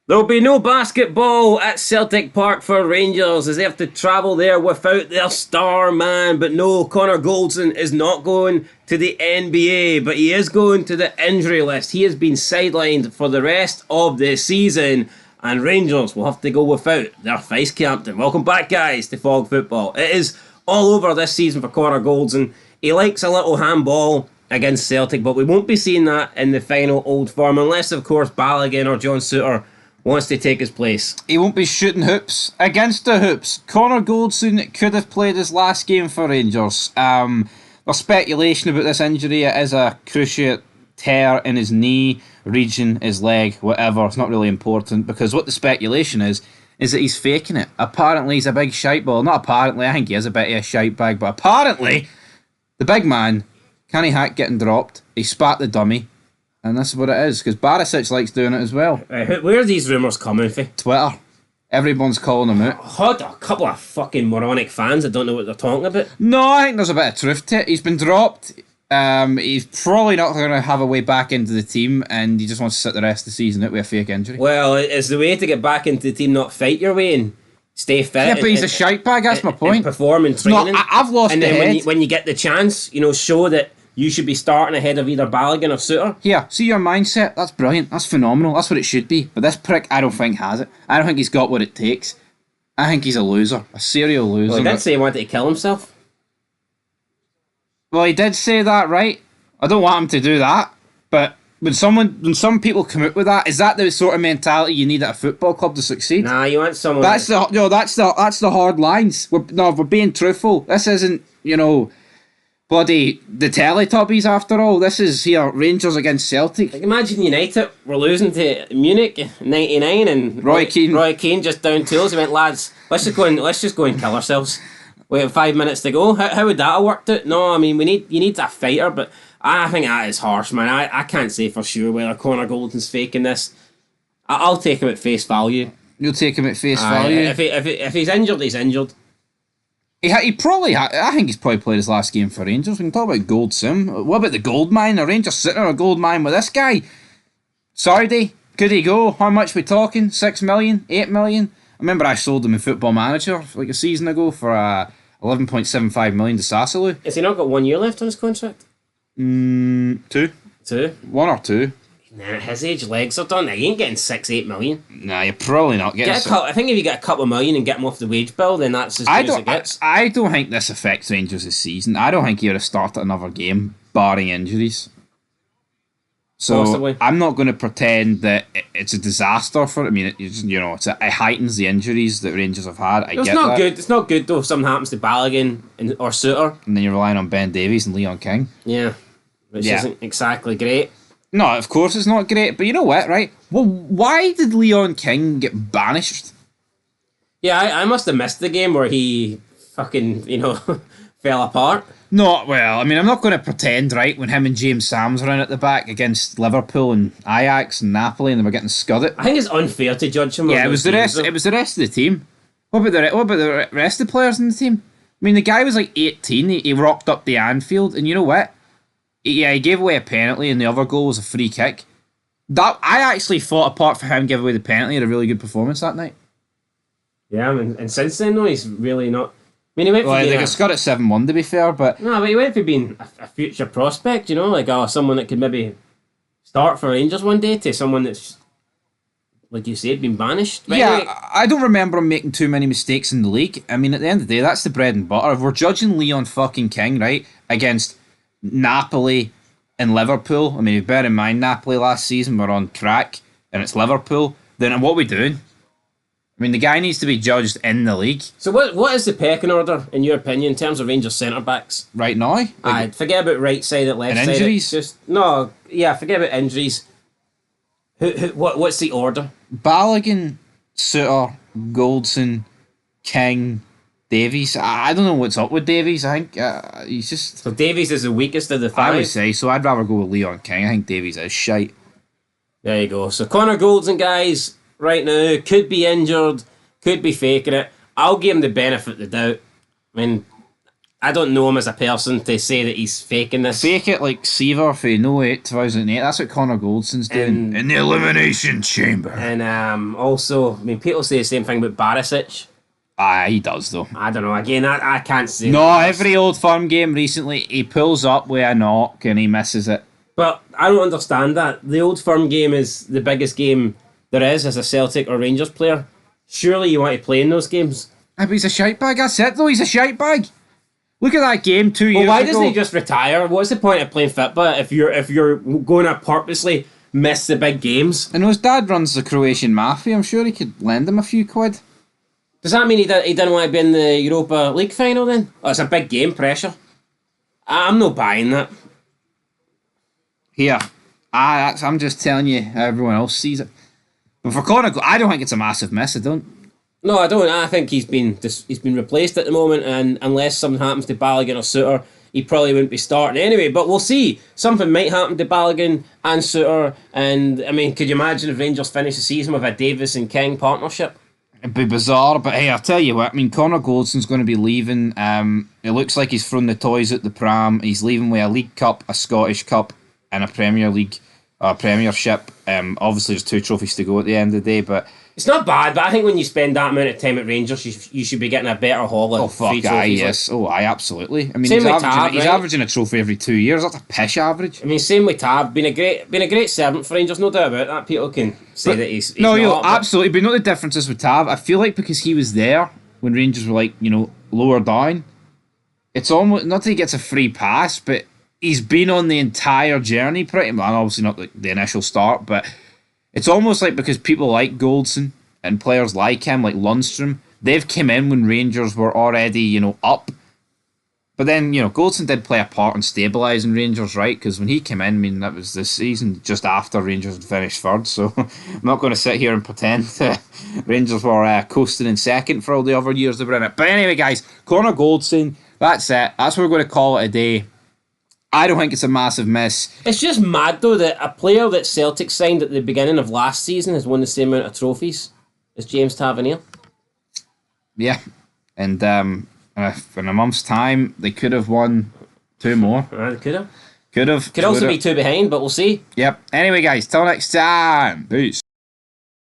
There'll be no basketball at Celtic Park for Rangers as they have to travel there without their star man. But no, Connor Goldson is not going to the NBA, but he is going to the injury list. He has been sidelined for the rest of the season, and Rangers will have to go without their vice captain. Welcome back, guys, to Fog Football. It is all over this season for Connor Goldson. He likes a little handball against Celtic, but we won't be seeing that in the final Old Firm, unless, of course, Balogun or John Souttar wants to take his place. He won't be shooting hoops against the hoops. Connor Goldson could have played his last game for Rangers. There's speculation about this injury. It is a cruciate tear in his knee region, his leg, whatever. It's not really important because what the speculation is that he's faking it. Apparently he's a big shite ball. Not apparently, I think he is a bit of a shite bag, but apparently the big man, Kenny Hack getting dropped, he spat the dummy. And that's what it is, because Barisic likes doing it as well. Where are these rumours coming from? Twitter. Everyone's calling him out. Had a couple of fucking moronic fans that don't know what they're talking about. No, I think there's a bit of truth to it. He's been dropped. He's probably not going to have a way back into the team, and he just wants to sit the rest of the season out with a fake injury. Well, is the way to get back into the team not fight your way and stay fit? Yeah, but he's a shite bag, that's my point. And perform and training. No, I've lost and the then head. when you get the chance, show that you should be starting ahead of either Balogun or Souttar. Here, see your mindset? That's brilliant. That's phenomenal. That's what it should be. But this prick, I don't think has it. I don't think he's got what it takes. I think he's a loser. A serial loser. Well, he did say he wanted to kill himself. Well, he did say that, right? I don't want him to do that. But when some people come out with that, is that the sort of mentality you need at a football club to succeed? Nah, you want someone... That's the hard lines. We're being truthful. This isn't, bloody the Teletubbies after all. This is here Rangers against Celtic. Like, imagine United were losing to Munich in '99 and Roy Keane just down tools. He went, lads, let's just go and kill ourselves. We have 5 minutes to go. How would that have worked out? No, I mean you need a fighter, but I think that is harsh, man. I can't say for sure whether Connor Goldson's faking this. I'll take him at face value. You'll take him at face value. If he's injured, he's injured. He probably. I think he's probably played his last game for Rangers. We can talk about Goldson. What about the gold mine? A Rangers sitting on a gold mine with this guy. Saturday, could he go? How much we talking? 6 million? 8 million? I remember I sold him in Football Manager like a season ago for 11.75 million to Sassuolo. Has he not got 1 year left on his contract? 2. 2? 1 or 2. Nah, his age legs are done. He ain't getting 6-8 million. Nah, you're probably not getting. I think if you get a couple of million and get him off the wage bill, then that's as good as it gets. I don't think this affects Rangers this season. I don't think he would have started another game, barring injuries. So possibly. I'm not going to pretend that it's a disaster for it. I mean, it heightens the injuries that Rangers have had. It's not good though if something happens to Balogun or Souttar. And then you're relying on Ben Davies and Leon King. Yeah, which isn't exactly great. No, of course it's not great, but you know what, right? Well, why did Leon King get banished? Yeah, I must have missed the game where he fucking, fell apart. No, well, I mean, I'm not going to pretend, right, when him and James Sams were in at the back against Liverpool and Ajax and Napoli and they were getting scudded. I think it's unfair to judge him. Yeah, it was the rest of the team. What about the rest of the players in the team? I mean, the guy was like 18, he rocked up the Anfield, and you know what? He gave away a penalty and the other goal was a free kick. I actually thought, apart from him giving away the penalty, he had a really good performance that night. Yeah, I mean, and since then, though, he's really not... I mean, he went they got scud at 7-1, to be fair, but... No, but he went for being a future prospect, like someone that could maybe start for Rangers one day to someone that's, like you said, been banished. But yeah, anyway, I don't remember him making too many mistakes in the league. I mean, at the end of the day, that's the bread and butter. If we're judging Leon fucking King, right, against Napoli and Liverpool, I mean, bear in mind, Napoli last season were on crack, and it's Liverpool, then what are we doing? I mean, the guy needs to be judged in the league. So what is the pecking order, in your opinion, in terms of Rangers centre-backs? Right now? Forget about right side at left and side. Injuries? Forget about injuries. What's the order? Balogun, Souttar, Goldson, King, Davies. I don't know what's up with Davies. I think he's just... So Davies is the weakest of the five? I would say so. I'd rather go with Leon King. I think Davies is shite. There you go. So Connor Goldson, guys... right now, could be injured, could be faking it. I'll give him the benefit of the doubt. I mean, I don't know him as a person to say that he's faking this. Fake it like Seaver for 2008. That's what Connor Goldson's doing. In the Elimination Chamber. And also, I mean, people say the same thing about Barisic. He does though. I don't know. Again, I can't say. No, every Old Firm game recently, he pulls up with a knock and he misses it. But I don't understand that. The Old Firm game is the biggest game there is as a Celtic or Rangers player. Surely you want to play in those games. But he's a shite bag. That's it though. He's a shite bag. Look at that game 2 years ago. Well, why doesn't he just retire? What's the point of playing football if you're going to purposely miss the big games? I know his dad runs the Croatian mafia. I'm sure he could lend him a few quid. Does that mean he didn't want to be in the Europa League final then? Oh, it's a big game, pressure. I'm not buying that. Here, I'm just telling you how everyone else sees it. But for Connor, I don't think it's a massive miss. I don't. No, I don't. I think he's been replaced at the moment, and unless something happens to Balogun or Suter, he probably wouldn't be starting anyway. But we'll see. Something might happen to Balogun and Suter, and I mean, could you imagine if Rangers finish the season with a Davis and King partnership? It'd be bizarre, but hey, I'll tell you what. I mean, Connor Goldson's going to be leaving. It looks like he's thrown the toys at the pram. He's leaving with a League Cup, a Scottish Cup, and a Premier League, Premiership. Obviously, there's 2 trophies to go at the end of the day, but it's not bad. But I think when you spend that amount of time at Rangers, you should be getting a better haul of 3 trophies. Yes. Absolutely. I mean, Same he's with Tab, he's right? averaging a trophy every 2 years. That's a pish average. I mean, same with Tab. Been a great servant for Rangers, no doubt about that. People can say that he's no, not, absolutely. But you know the differences with Tab. I feel like because he was there when Rangers were like lower down, it's almost not that he gets a free pass, but he's been on the entire journey pretty much. Obviously not the initial start, but it's almost like because people like Goldson and players like him, like Lundstrom, they've come in when Rangers were already, up. But then, Goldson did play a part in stabilising Rangers, right? Because when he came in, I mean, that was this season, just after Rangers had finished third. So I'm not going to sit here and pretend Rangers were coasting in second for all the other years they were in it. But anyway, guys, Connor Goldson, that's it. That's what we're going to call it a day. I don't think it's a massive miss. It's just mad, though, that a player that Celtic signed at the beginning of last season has won the same amount of trophies as James Tavernier. Yeah. And in a month's time, they could have won 2 more. They could have. Could have. Could also be 2 behind, but we'll see. Yep. Anyway, guys, till next time. Peace.